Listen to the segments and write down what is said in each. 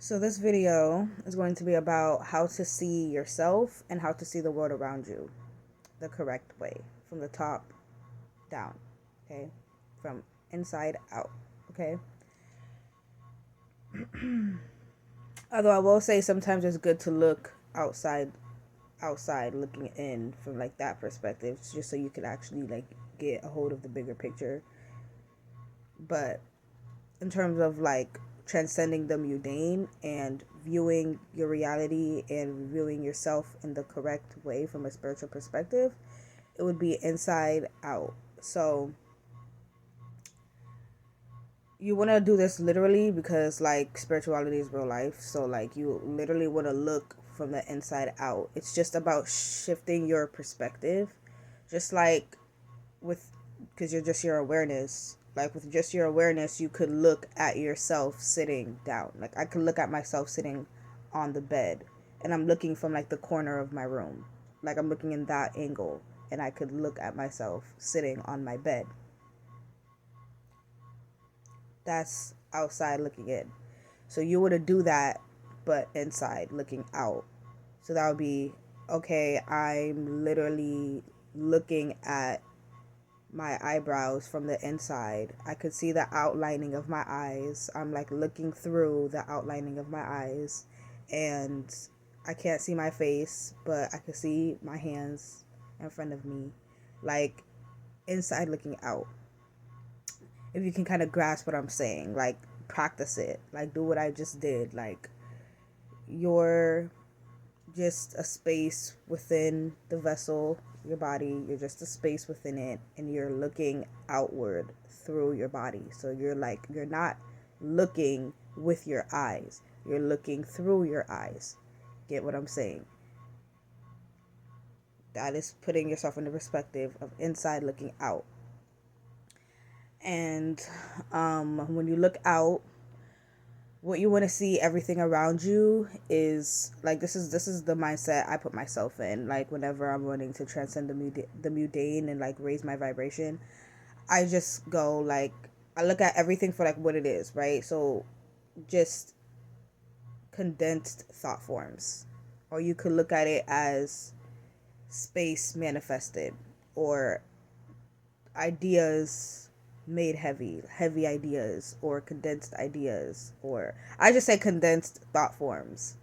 So this video is going to be about how to see yourself and how to see the world around you the correct way, from the top down, okay? From inside out, okay? Although I will say sometimes it's good to look outside looking in from like that perspective, just so you can actually like get a hold of the bigger picture. But in terms of like transcending the mundane and viewing your reality and viewing yourself in the correct way from a spiritual perspective, it would be inside out. So you want to do this literally because like spirituality is real life. So like you literally want to look from the inside out. It's just about shifting your perspective, just like with, because you're just your awareness, like with just your awareness you could look at yourself sitting down. Like I could look at myself sitting on the bed and I'm looking from like the corner of my room, like I'm looking in that angle, and I could look at myself sitting on my bed. That's outside looking in. So you would do that but inside looking out. So that would be, okay, I'm literally looking at my eyebrows from the inside. I could see the outlining of my eyes. I'm like looking through the outlining of my eyes, and I can't see my face, but I could see my hands in front of me, like inside looking out. If you can kind of grasp what I'm saying, like practice it, like do what I just did. Like you're just a space within the vessel, your body. You're just a space within it, and you're looking outward through your body. So you're not looking with your eyes, you're looking through your eyes. Get what I'm saying? That is putting yourself in the perspective of inside looking out. And when you look out, what you want to see everything around you is like, this is the mindset I put myself in, like whenever I'm wanting to transcend the mundane and like raise my vibration. I just go like, I look at everything for like what it is, right? So just condensed thought forms, or you could look at it as space manifested, or ideas made heavy ideas, or condensed ideas, or I just say condensed thought forms.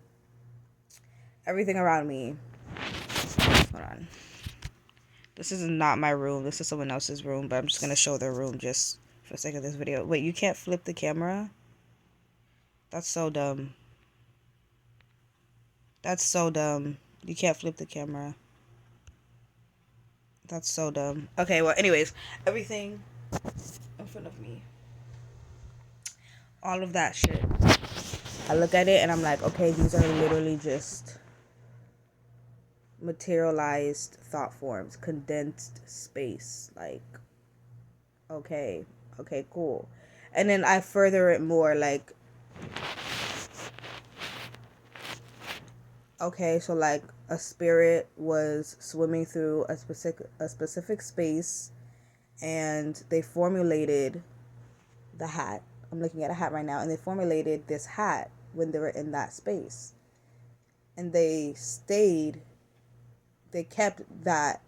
Everything around me. Hold on. This is not my room. This is someone else's room, but I'm just going to show their room just for the sake of this video. Wait, you can't flip the camera? That's so dumb. That's so dumb. You can't flip the camera. That's so dumb. Okay, well, anyways, everything in front of me, all of that shit, I look at it and I'm like, okay, these are literally just materialized thought forms, condensed space. Like, okay, cool. And then I further it more, like, okay, so like a spirit was swimming through a specific space, and they formulated the hat. I'm looking at a hat right now, and they formulated this hat when they were in that space. And they kept that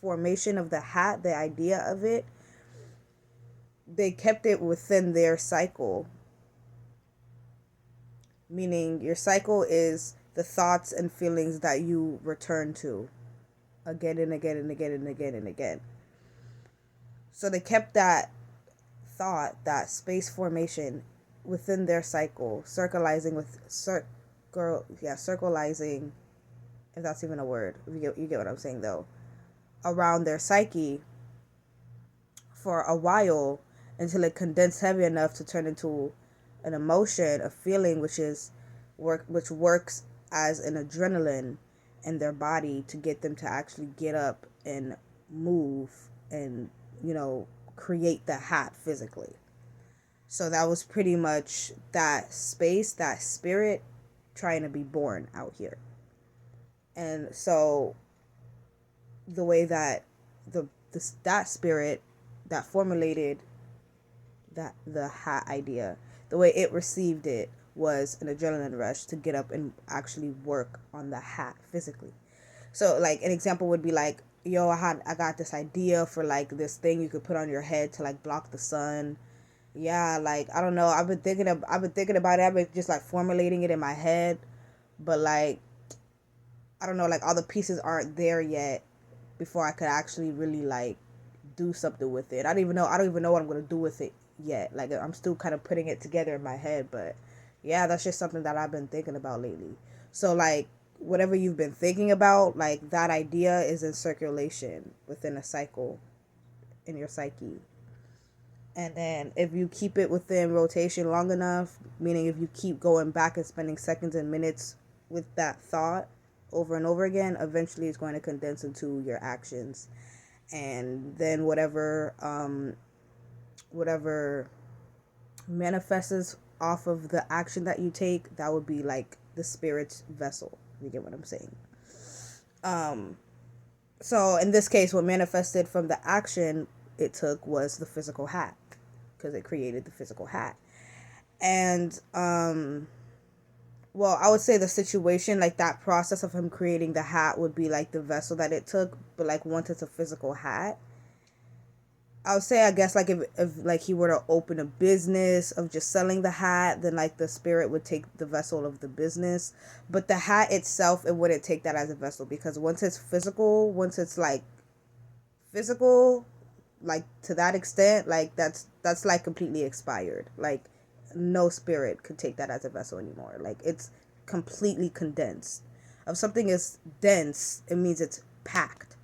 formation of the hat, the idea of it, they kept it within their cycle. Meaning your cycle is the thoughts and feelings that you return to again and again and again and again and again. So they kept that thought, that space formation within their cycle, circulating, if that's even a word. You get what I'm saying though. Around their psyche for a while, until it condensed heavy enough to turn into an emotion, a feeling, which works as an adrenaline in their body to get them to actually get up and move and, create the hat physically. So that was pretty much that space, that spirit trying to be born out here. And so the way that that spirit that formulated the hat idea, the way it received it was an adrenaline rush to get up and actually work on the hat physically. So like an example would be like, yo, I got this idea for like this thing you could put on your head to like block the sun. Yeah, like I don't know. I've been thinking about it. I've been just like formulating it in my head, but like I don't know, like all the pieces aren't there yet before I could actually really like do something with it. I don't even know what I'm gonna do with it yet. Like I'm still kind of putting it together in my head, but yeah, that's just something that I've been thinking about lately. So like whatever you've been thinking about, like that idea is in circulation within a cycle in your psyche. And then if you keep it within rotation long enough, meaning if you keep going back and spending seconds and minutes with that thought over and over again, eventually it's going to condense into your actions. And then whatever manifests off of the action that you take, that would be like the spirit's vessel. You get what I'm saying? So in this case, what manifested from the action it took was the physical hat, because it created the physical hat. And well, I would say the situation, like that process of him creating the hat would be like the vessel that it took, but like once it's a physical hat, I would say, I guess, like if like he were to open a business of just selling the hat, then like the spirit would take the vessel of the business. But the hat itself, it wouldn't take that as a vessel, because once it's physical, once it's like physical, like to that extent, like that's like completely expired. Like no spirit could take that as a vessel anymore. Like it's completely condensed. If something is dense, it means it's packed.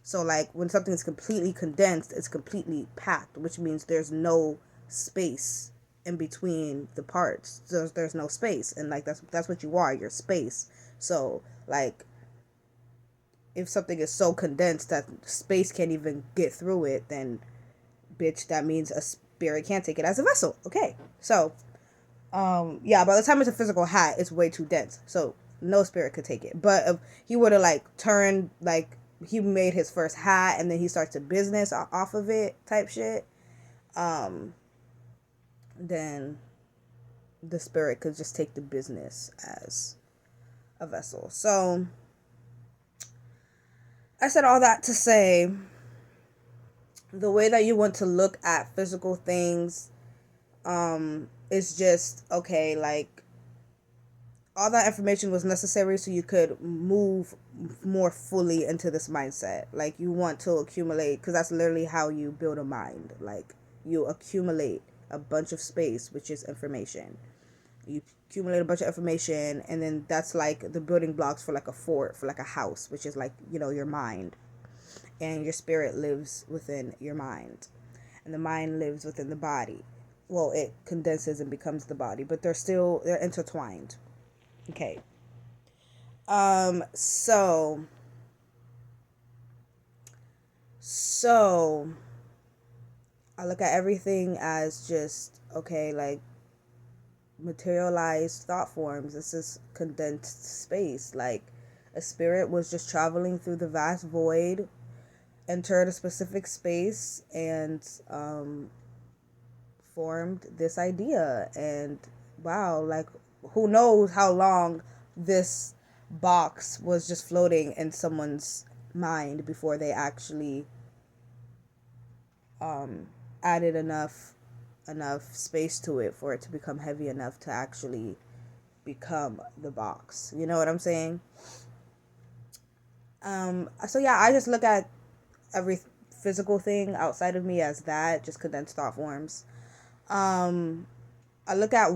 So like when something is completely condensed, it's completely packed, which means there's no space in between the parts. So there's no space, and like that's what you are, your space. So like if something is so condensed that space can't even get through it, then bitch, that means a spirit can't take it as a vessel. Okay. So yeah, by the time it's a physical hat, it's way too dense. So no spirit could take it. But if he would have like turned, like he made his first hat and then he starts a business off of it type shit, then the spirit could just take the business as a vessel. So I said all that to say, the way that you want to look at physical things is just, okay, like all that information was necessary so you could move more fully into this mindset. Like you want to accumulate, because that's literally how you build a mind. Like you accumulate a bunch of space, which is information. You accumulate a bunch of information, and then that's like the building blocks for like a fort, for like a house, which is like, you know, your mind. And your spirit lives within your mind, and the mind lives within the body. Well, it condenses and becomes the body, but they're intertwined. Okay. So I look at everything as just, okay, like materialized thought forms. This is condensed space. Like a spirit was just traveling through the vast void, entered a specific space, and formed this idea. And wow, like who knows how long this box was just floating in someone's mind before they actually added enough space to it for it to become heavy enough to actually become the box. You know what I'm saying? So yeah, I just look at every physical thing outside of me as that, just condensed thought forms. I look at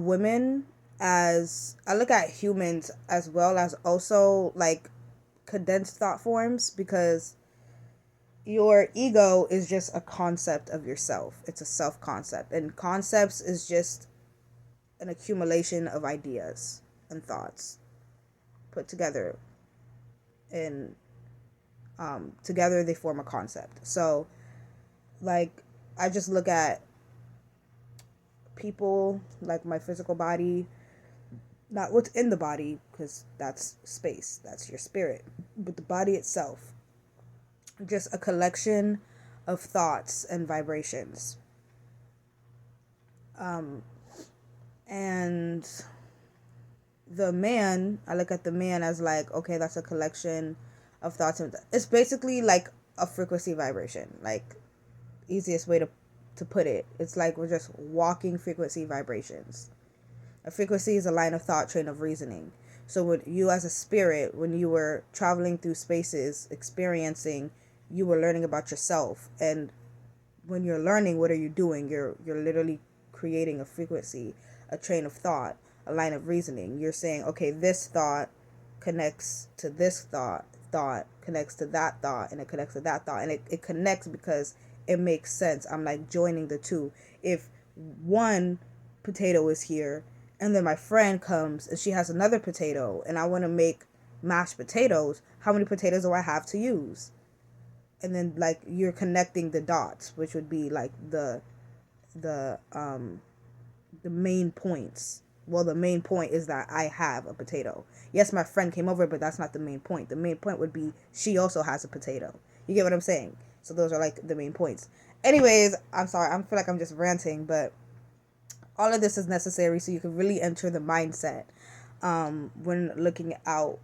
I look at humans as well as also like condensed thought forms, because your ego is just a concept of yourself. It's a self concept, and concepts is just an accumulation of ideas and thoughts put together, and together they form a concept. So like I just look at people, like my physical body, not what's in the body, because that's space, that's your spirit, but the body itself, just a collection of thoughts and vibrations. And the man, I look at the man as like, okay, that's a collection of thoughts. It's basically like a frequency vibration. Like, easiest way to put it. It's like we're just walking frequency vibrations. A frequency is a line of thought, train of reasoning. So when you as a spirit, when you were traveling through spaces, experiencing, you were learning about yourself. And when you're learning, what are you doing? You're literally creating a frequency, a train of thought, a line of reasoning. You're saying, okay, this thought connects to this thought connects to that thought, and it connects to that thought, and it connects because it makes sense. I'm like joining the two. If one potato is here and then my friend comes and she has another potato and I want to make mashed potatoes, how many potatoes do I have to use? And then like you're connecting the dots, which would be like the main points. Well, the main point is that I have a potato. Yes, my friend came over, but that's not the main point. The main point would be she also has a potato. You get what I'm saying? So those are like the main points. Anyways, I'm sorry. I feel like I'm just ranting, but all of this is necessary so you can really enter the mindset when looking out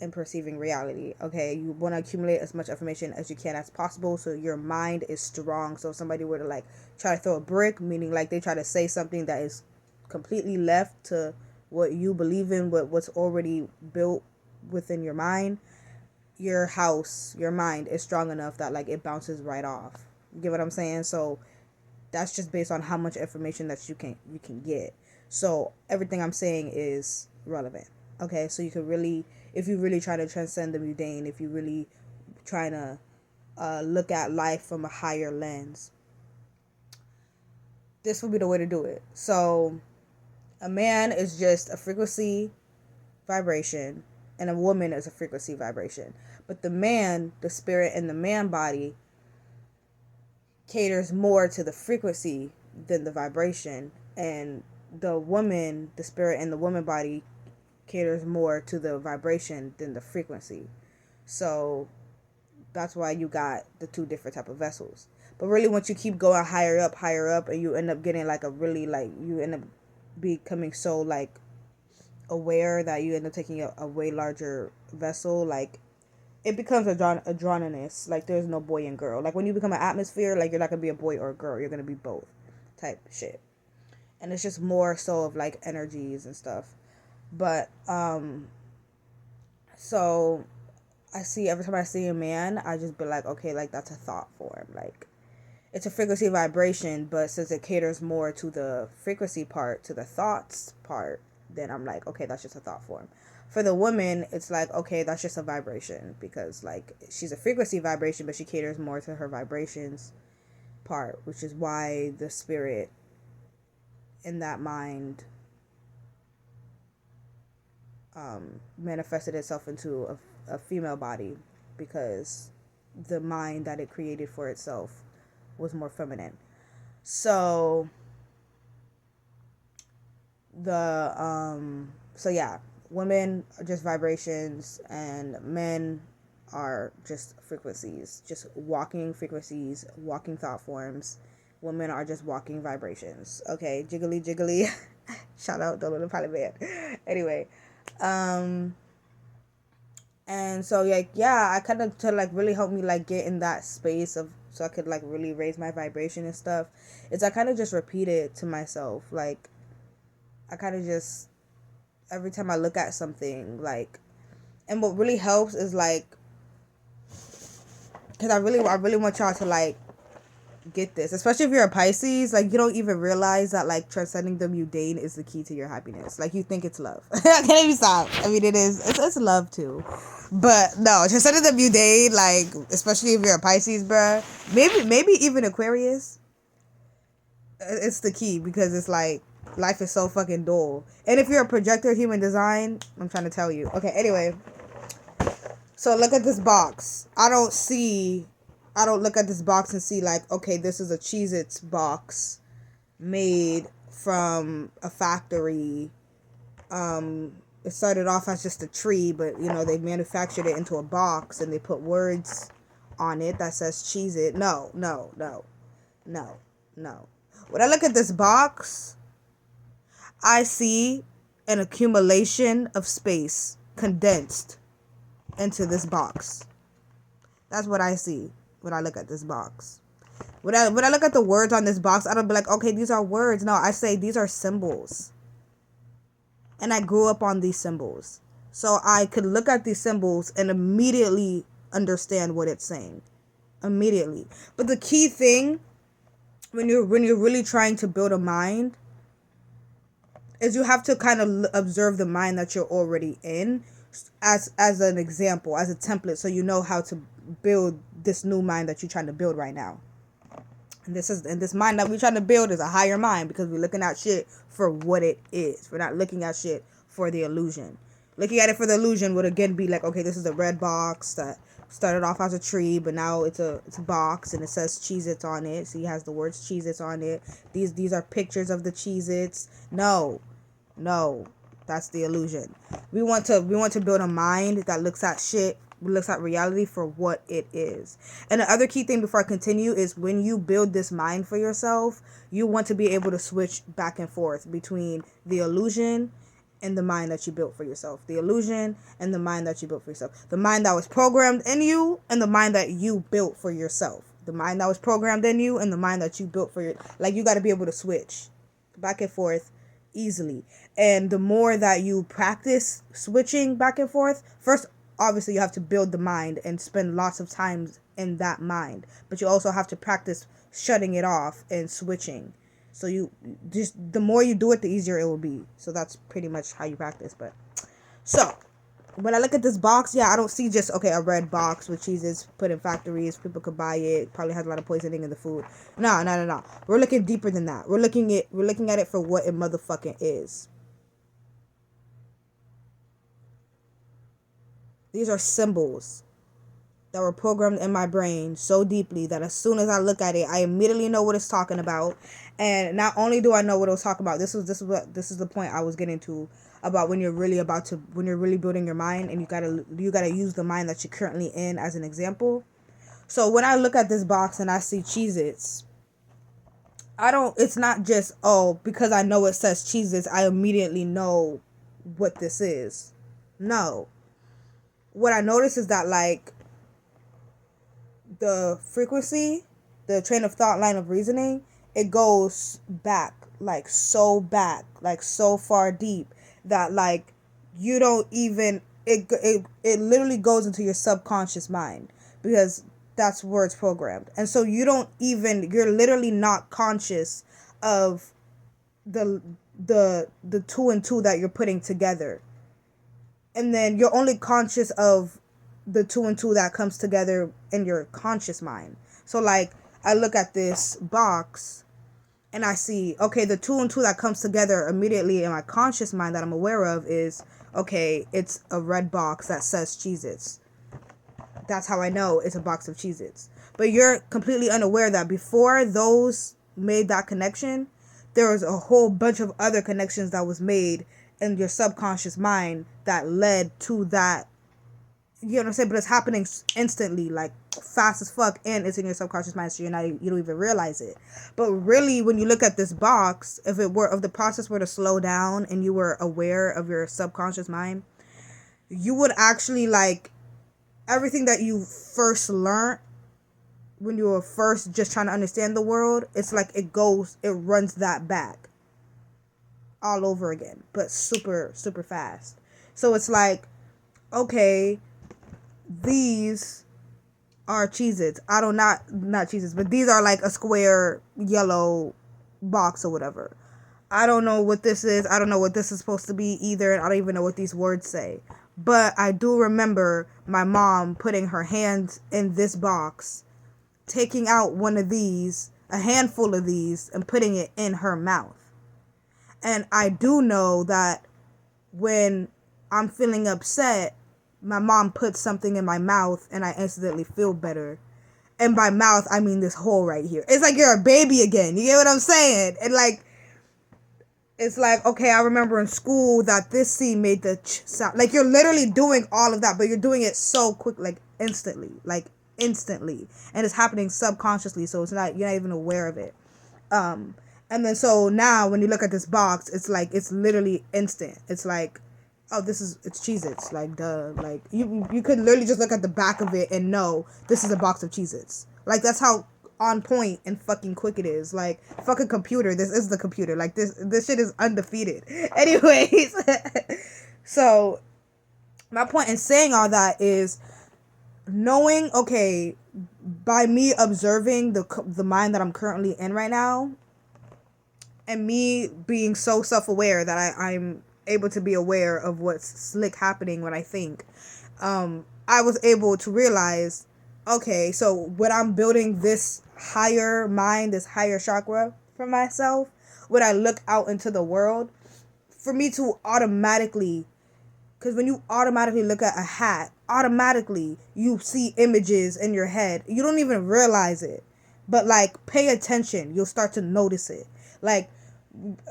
and perceiving reality. Okay, you want to accumulate as much information as you can as possible so your mind is strong. So if somebody were to like try to throw a brick, meaning like they try to say something that is completely left to what you believe in, what's already built within your mind, your house, your mind is strong enough that like it bounces right off. You get what I'm saying? So that's just based on how much information that you can get. So everything I'm saying is relevant. Okay, so you can really, if you really try to transcend the mundane, if you really trying to look at life from a higher lens, this would be the way to do it. So a man is just a frequency vibration and a woman is a frequency vibration. But the man, the spirit in the man body caters more to the frequency than the vibration, and the woman, the spirit in the woman body caters more to the vibration than the frequency. So that's why you got the two different type of vessels. But really, once you keep going higher up, and you end up getting like a really like, you end up becoming so like aware that you end up taking a way larger vessel. Like it becomes adrenalinous. Like there's no boy and girl. Like when you become an atmosphere, like you're not gonna be a boy or a girl. You're gonna be both, type shit. And it's just more so of like energies and stuff. But so I see, every time I see a man, I just be like, okay, like that's a thought form. Like it's a frequency vibration, but since it caters more to the frequency part, to the thoughts part, then I'm like, okay, that's just a thought form. For the woman, it's like, okay, that's just a vibration, because like she's a frequency vibration, but she caters more to her vibrations part, which is why the spirit in that mind manifested itself into a female body, because the mind that it created for itself was more feminine. So so yeah, women are just vibrations and men are just frequencies, just walking frequencies, walking thought forms. Women are just walking vibrations. Okay, jiggly jiggly. Shout out the little pilot band. Anyway, and so like yeah, I kind of, to like really help me like get in that space of, so I could like really raise my vibration and stuff, is I kind of just repeat it to myself. Like I kind of just, every time I look at something, like, and what really helps is like, because I really want y'all to like get this, especially if you're a Pisces. Like you don't even realize that like transcending the mundane is the key to your happiness. Like you think it's love. I can't even stop. I mean, it's love too, but no, transcending the mundane, like especially if you're a Pisces, bruh, maybe even Aquarius, it's the key, because it's like life is so fucking dull. And if you're a projector human design, I'm trying to tell you. Okay, anyway, so look at this box. I don't look at this box and see like, okay, this is a Cheez-Its box made from a factory. It started off as just a tree, but you know, they manufactured it into a box and they put words on it that says Cheez-It. No. When I look at this box, I see an accumulation of space condensed into this box. That's what I see when I look at this box. When I look at the words on this box, I don't be like, okay, these are words. No, I say these are symbols. And I grew up on these symbols. So I could look at these symbols and immediately understand what it's saying. Immediately. But the key thing when you're really trying to build a mind is you have to kind of observe the mind that you're already in as an example, as a template, so you know how to build this new mind that you're trying to build right now. And this mind that we're trying to build is a higher mind, because we're looking at shit for what it is. We're not looking at shit for the illusion. Looking at it for the illusion would again be like, okay, this is a red box that started off as a tree, but now it's a box and it says Cheez-Its on it. So he has the words Cheez-Its on it. These are pictures of the Cheez-Its. No, that's the illusion. We want to build a mind that looks at shit, looks at reality for what it is. And the other key thing before I continue is when you build this mind for yourself, you want to be able to switch back and forth between the illusion and the mind that you built for yourself. The illusion and the mind that you built for yourself. The mind that was programmed in you and the mind that you built for yourself. The mind that was programmed in you and the mind that you built for your... Like, you got to be able to switch back and forth easily. And the more that you practice switching back and forth, first, obviously, you have to build the mind and spend lots of time in that mind. But you also have to practice shutting it off and switching. So you just, the more you do it, the easier it will be. So that's pretty much how you practice. But so when I look at this box, yeah, I don't see just, okay, a red box with cheeses put in factories. People could buy it. Probably has a lot of poisoning in the food. No. We're looking deeper than that. We're looking at it for what it motherfucking is. These are symbols that were programmed in my brain so deeply that as soon as I look at it, I immediately know what it's talking about. And not only do I know what it was talking about, this is the point I was getting to about when you're really building your mind, and you gotta use the mind that you're currently in as an example. So when I look at this box and I see Cheez-Its, it's not just, oh, because I know it says Cheez-Its, I immediately know what this is. No. What I notice is that, like, the frequency, the train of thought, line of reasoning, it goes back, like so far deep that, like, you don't even, it literally goes into your subconscious mind, because that's where it's programmed. And so you're literally not conscious of the two and two that you're putting together. And then you're only conscious of the two and two that comes together in your conscious mind. So, like, I look at this box and I see, okay, the two and two that comes together immediately in my conscious mind that I'm aware of is, okay, it's a red box that says Cheez-Its. That's how I know it's a box of Cheez-Its. But you're completely unaware that before those made that connection, there was a whole bunch of other connections that was made in your subconscious mind that led to that. You know what I'm saying? But it's happening instantly, like fast as fuck, and it's in your subconscious mind, so you don't even realize it. But really, when you look at this box, if the process were to slow down and you were aware of your subconscious mind, you would actually, like, everything that you first learned when you were first just trying to understand the world, it's like it runs that back all over again, but super, super fast. So it's like, okay, these are Cheez-Its. Not Cheez-Its, but these are like a square yellow box or whatever. I don't know what this is. I don't know what this is supposed to be either. And I don't even know what these words say. But I do remember my mom putting her hands in this box, taking out a handful of these, and putting it in her mouth. And I do know that when I'm feeling upset, my mom puts something in my mouth and I instantly feel better. And by mouth, I mean this hole right here. It's like you're a baby again. You get what I'm saying? And, like, it's like, okay, I remember in school that this C made the ch sound. Like, you're literally doing all of that, but you're doing it so quick, like, instantly. And it's happening subconsciously, so you're not even aware of it. And then so now when you look at this box, it's like, it's literally instant. It's like, oh, it's Cheez-Its. Like, duh. Like, you could literally just look at the back of it and know this is a box of Cheez-Its. Like, that's how on point and fucking quick it is. Like, fucking computer. This is the computer. Like, this shit is undefeated. Anyways. So, my point in saying all that is knowing, okay, by me observing the mind that I'm currently in right now, and me being so self-aware that I'm able to be aware of what's slick happening when I think, I was able to realize, okay, so when I'm building this higher mind, this higher chakra for myself, when I look out into the world, for me to automatically, because when you automatically look at a hat, automatically you see images in your head. You don't even realize it. But, like, pay attention. You'll start to notice it. Like,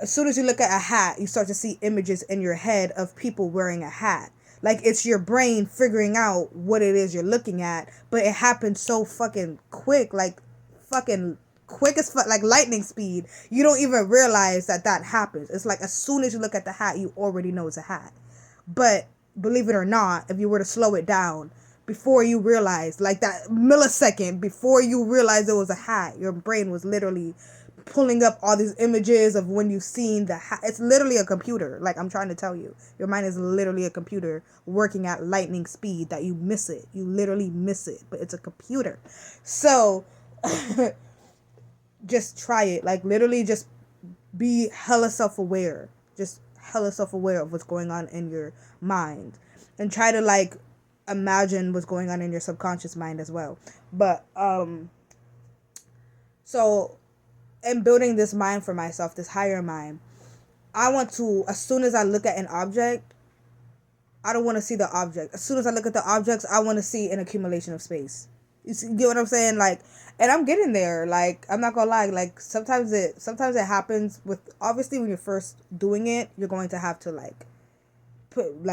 as soon as you look at a hat, you start to see images in your head of people wearing a hat. Like, it's your brain figuring out what it is you're looking at, but it happens so fucking quick, like, fucking quick as fuck, like lightning speed. You don't even realize that happens. It's like, as soon as you look at the hat, you already know it's a hat. But, believe it or not, if you were to slow it down, before you realize, like that millisecond before you realize it was a hat, your brain was literally pulling up all these images of when you've seen the hat. It's literally a computer. Like, I'm trying to tell you, your mind is literally a computer working at lightning speed that you miss it. You literally miss it, but it's a computer. So just try it. Like, literally just be hella self-aware. Just hella self-aware of what's going on in your mind, and try to, like, imagine what's going on in your subconscious mind as well. But so in building this mind for myself, this higher mind, I want to, as soon as I look at an object, I don't want to see the object. As soon as I look at the objects, I want to see an accumulation of space. You get what I'm saying? Like, and I'm getting there. Like, I'm not gonna lie. Like, sometimes it happens with, obviously when you're first doing it, you're going to have to, like, put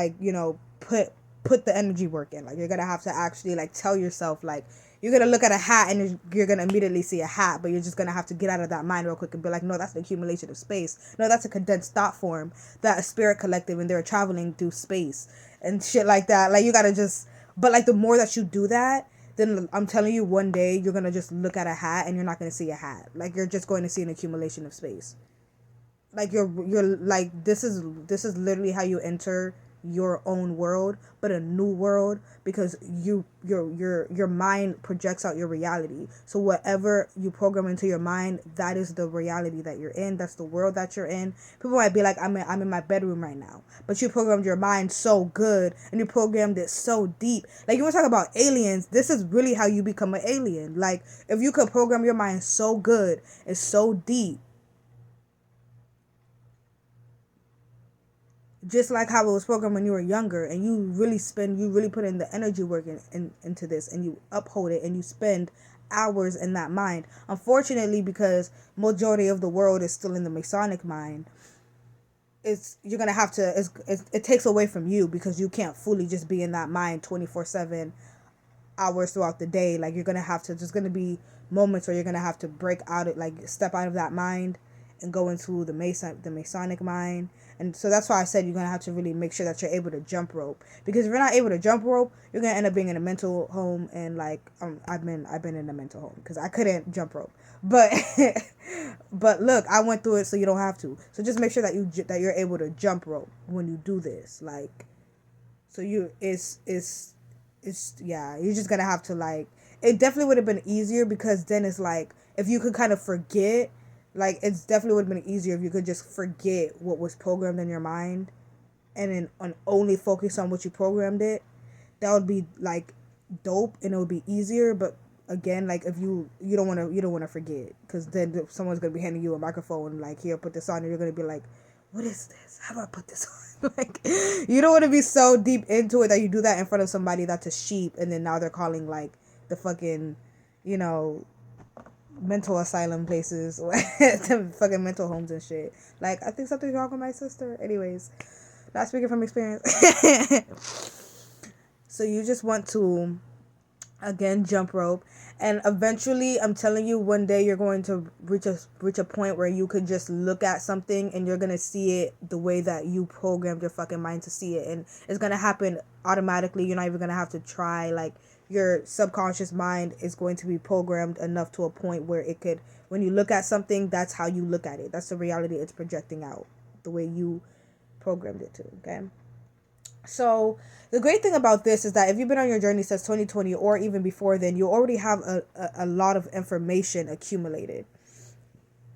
the energy work in. Like, you're gonna have to actually, like, tell yourself, like, you're gonna look at a hat and you're gonna immediately see a hat, but you're just gonna have to get out of that mind real quick and be like, no, that's an accumulation of space. No, that's a condensed thought form that a spirit collective, and they're traveling through space and shit like that. Like, you gotta just, but, like, the more that you do that, then I'm telling you, one day you're gonna just look at a hat and you're not gonna see a hat. Like, you're just going to see an accumulation of space. Like, you're like, this is literally how you enter your own world, but a new world, because your mind projects out your reality. So whatever you program into your mind, that is the reality that you're in. That's the world that you're in. People might be like, I'm in my bedroom right now, but you programmed your mind so good, and you programmed it so deep. Like, you want to talk about aliens, this is really how you become an alien. Like, if you could program your mind so good and so deep, just like how it was programmed when you were younger, and you really put in the energy work into this, and you uphold it, and you spend hours in that mind. Unfortunately, because majority of the world is still in the Masonic mind, you're gonna have to, it takes away from you, because you can't fully just be in that mind 24/7 hours throughout the day. Like, you're gonna have to, there's gonna be moments where you're gonna have to break out it, like, step out of that mind and go into the Masonic mind. And so that's why I said you're gonna have to really make sure that you're able to jump rope, because if you're not able to jump rope, you're gonna end up being in a mental home. And, like, I've been in a mental home because I couldn't jump rope, but but look, I went through it, so you don't have to. So just make sure that you're able to jump rope when you do this. Like, so it's yeah, you're just gonna have to, like, it definitely would have been easier, because then it's like, if you could kind of forget, like, it's definitely would have been easier if you could just forget what was programmed in your mind, and then only focus on what you programmed it. That would be, like, dope, and it would be easier. But again, like, if you don't want to forget, because then someone's gonna be handing you a microphone, like, here, put this on, and you're gonna be like, what is this? How do I put this on? Like, you don't want to be so deep into it that you do that in front of somebody that's a sheep, and then now they're calling, like, the fucking, mental asylum places, the fucking mental homes and shit. Like, I think something's wrong with my sister. Anyways, not speaking from experience. So you just want to Again, jump rope. And eventually, I'm telling you, one day you're going to reach a point where you could just look at something and you're going to see it the way that you programmed your fucking mind to see it, and it's going to happen automatically. You're not even going to have to try. Like, your subconscious mind is going to be programmed enough to a point where it could, when you look at something, that's how you look at it. That's the reality it's projecting out, the way you programmed it to. Okay. So the great thing about this is that if you've been on your journey since 2020 or even before then, you already have a lot of information accumulated,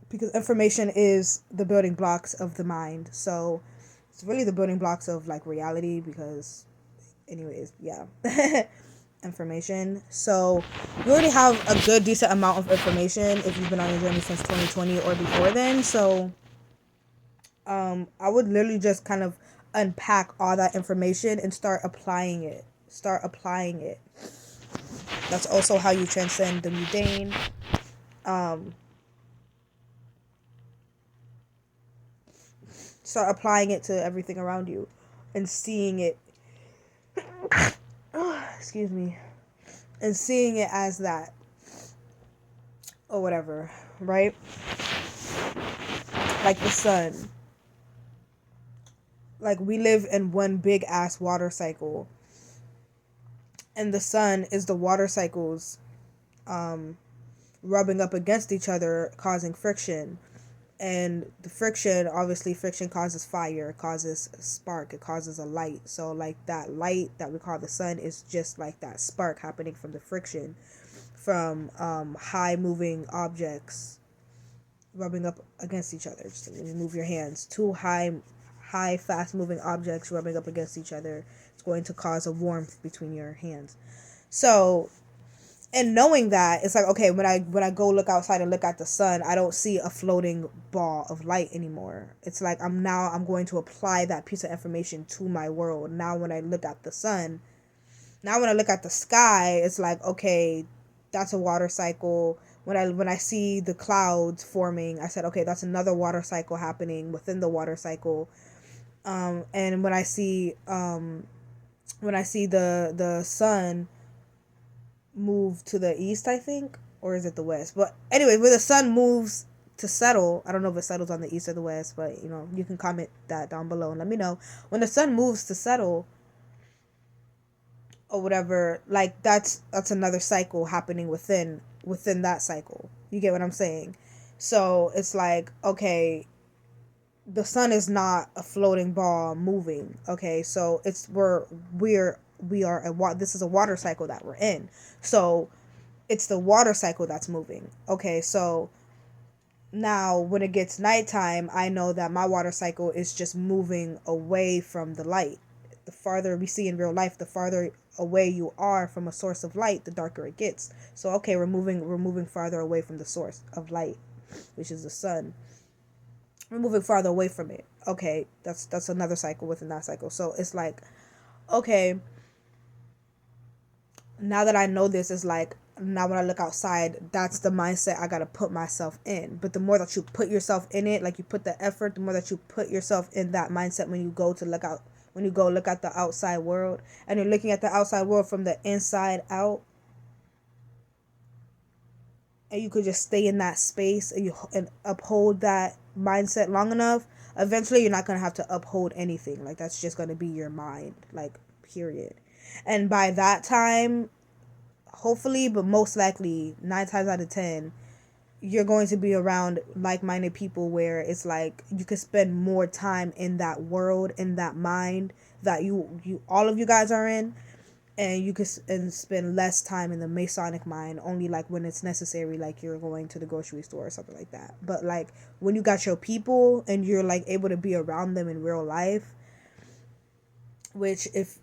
because information is the building blocks of the mind. So it's really the building blocks of like reality, because anyways, yeah. Information. So you already have a good decent amount of information if you've been on your journey since 2020 or before then. So I would literally just kind of unpack all that information and start applying it. Start applying it. That's also how you transcend the mundane. Um, Start applying it to everything around you and seeing it. Excuse me. And seeing it as that. Or whatever. Right? Like the sun. Like, we live in one big ass water cycle. And the sun is the water cycles rubbing up against each other, causing friction. And the friction, obviously, friction causes fire, it causes a spark, it causes a light. So like that light that we call the sun is just like that spark happening from the friction, from high moving objects rubbing up against each other. Just move your hands. Two high fast moving objects rubbing up against each other, it's going to cause a warmth between your hands. So, and knowing that, it's like, okay, when I go look outside and look at the sun, I don't see a floating ball of light anymore. It's like I'm going to apply that piece of information to my world. Now when I look at the sun, now when I look at the sky, it's like, okay, that's a water cycle. When I see the clouds forming, I said, okay, that's another water cycle happening within the water cycle. And when I see the sun move to the east, I think, or is it the west? But anyway, when the sun moves to settle, I don't know if it settles on the east or the west, but you can comment that down below and let me know. When the sun moves to settle or whatever, like that's another cycle happening within that cycle. You get what I'm saying? So it's like, okay, the sun is not a floating ball moving. Okay, so this is a water cycle that we're in. So it's the water cycle that's moving. Okay, so now when it gets nighttime, I know that my water cycle is just moving away from the light. The farther we see in real life, the farther away you are from a source of light, the darker it gets. So okay, we're moving farther away from the source of light, which is the sun. We're moving farther away from it. Okay, that's another cycle within that cycle. So it's like, okay, now that I know this, is like, now when I look outside, that's the mindset I gotta put myself in. But the more that you put yourself in it, like you put the effort, the more that you put yourself in that mindset when you go look at the outside world, and you're looking at the outside world from the inside out, and you could just stay in that space and uphold that mindset long enough, eventually you're not going to have to uphold anything. Like, that's just going to be your mind, like, period. And by that time, hopefully, but most likely 9 times out of 10, you're going to be around like-minded people where it's like you could spend more time in that world, in that mind that you all of you guys are in, and you could spend less time in the Masonic mind, only like when it's necessary, like you're going to the grocery store or something like that. But like when you got your people and you're like able to be around them in real life, which if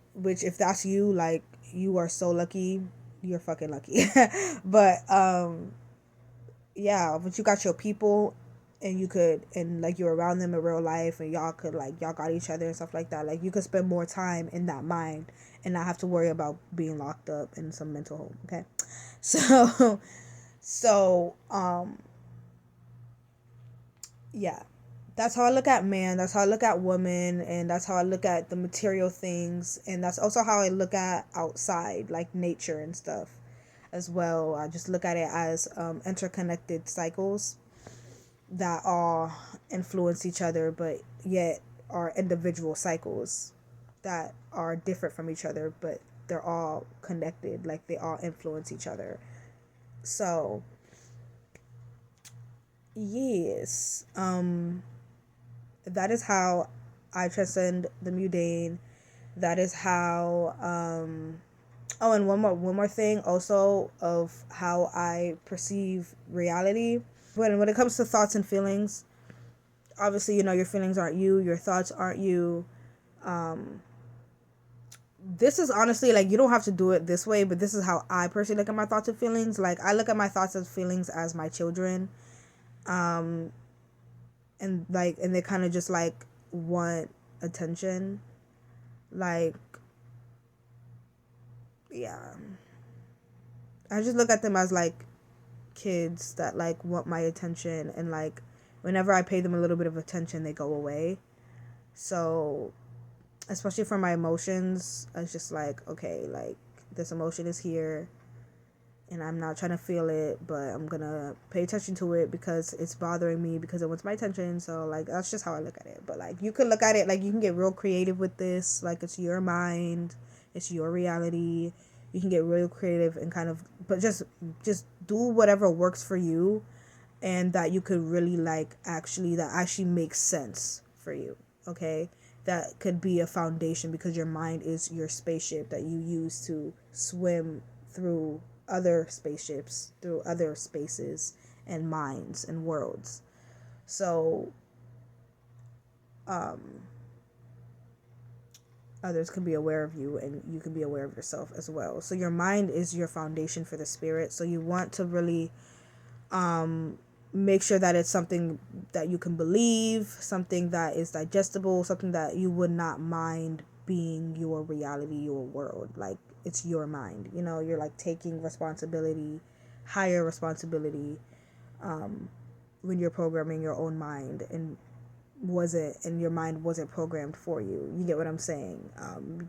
that's you, like, you are so lucky. You're fucking lucky. But yeah, but you got your people and like you're around them in real life, and y'all got each other and stuff like that, like you could spend more time in that mind and not have to worry about being locked up in some mental home. Okay. So yeah, that's how I look at man, that's how I look at woman, and that's how I look at the material things, and that's also how I look at outside, like nature and stuff. as well. I just look at it as interconnected cycles that all influence each other, but yet are individual cycles that are different from each other, but they're all connected, like they all influence each other. So yes, that is how I transcend the mundane. That is how oh, and one more thing also of how I perceive reality. When it comes to thoughts and feelings, obviously, your feelings aren't you, your thoughts aren't you. This is honestly, like, you don't have to do it this way, but this is how I personally look at my thoughts and feelings. Like, I look at my thoughts and feelings as my children. And they kind of just like want attention. Like, yeah. I just look at them as like kids that like want my attention, and like whenever I pay them a little bit of attention, they go away. So, especially for my emotions, I was just like, okay, like this emotion is here and I'm not trying to feel it, but I'm gonna pay attention to it because it's bothering me, because it wants my attention. So like that's just how I look at it. But like you could look at it like you can get real creative with this. Like, it's your mind, it's your reality. You can get real creative and kind of, but just do whatever works for you, and that you could really like that actually makes sense for you. Okay, that could be a foundation, because your mind is your spaceship that you use to swim through other spaceships, through other spaces and minds and worlds. So others can be aware of you, and you can be aware of yourself as well. So your mind is your foundation for the spirit. So you want to really make sure that it's something that you can believe, something that is digestible, something that you would not mind being your reality, your world. Like, it's your mind, you're like taking responsibility, higher responsibility, when you're programming your own mind, and your mind wasn't programmed for you. You get what I'm saying?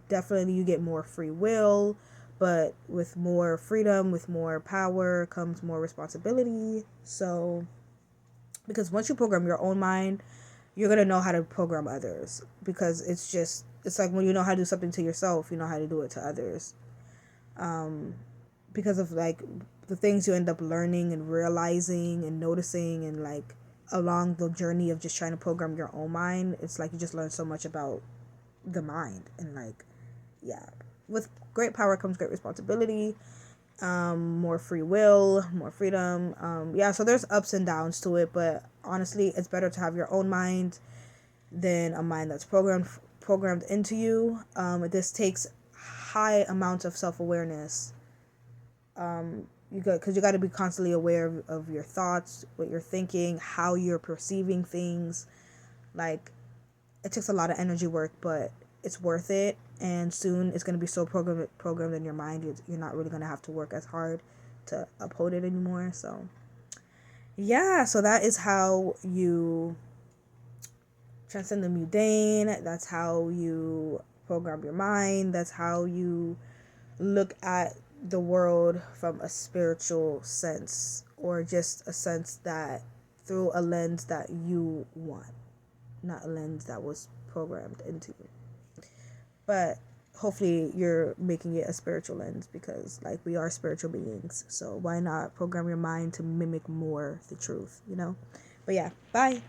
Definitely you get more free will, but with more freedom, with more power comes more responsibility. So, because once you program your own mind, you're going to know how to program others, because it's like when you know how to do something to yourself, you know how to do it to others. Because of like the things you end up learning and realizing and noticing, and like along the journey of just trying to program your own mind, it's like you just learn so much about the mind. And like, yeah, with great power comes great responsibility, more free will, more freedom. Yeah, so there's ups and downs to it, but honestly, it's better to have your own mind than a mind that's programmed into you. This takes high amounts of self-awareness. Because you got to be constantly aware of your thoughts, what you're thinking, how you're perceiving things. Like, it takes a lot of energy work, but it's worth it. And soon it's going to be so programmed in your mind, you're not really going to have to work as hard to uphold it anymore. So yeah, so that is how you transcend the mundane. That's how you program your mind. That's how you look at the world from a spiritual sense, or just a sense that through a lens that you want, not a lens that was programmed into you. But hopefully you're making it a spiritual lens, because like we are spiritual beings, so why not program your mind to mimic more the truth? But yeah, bye.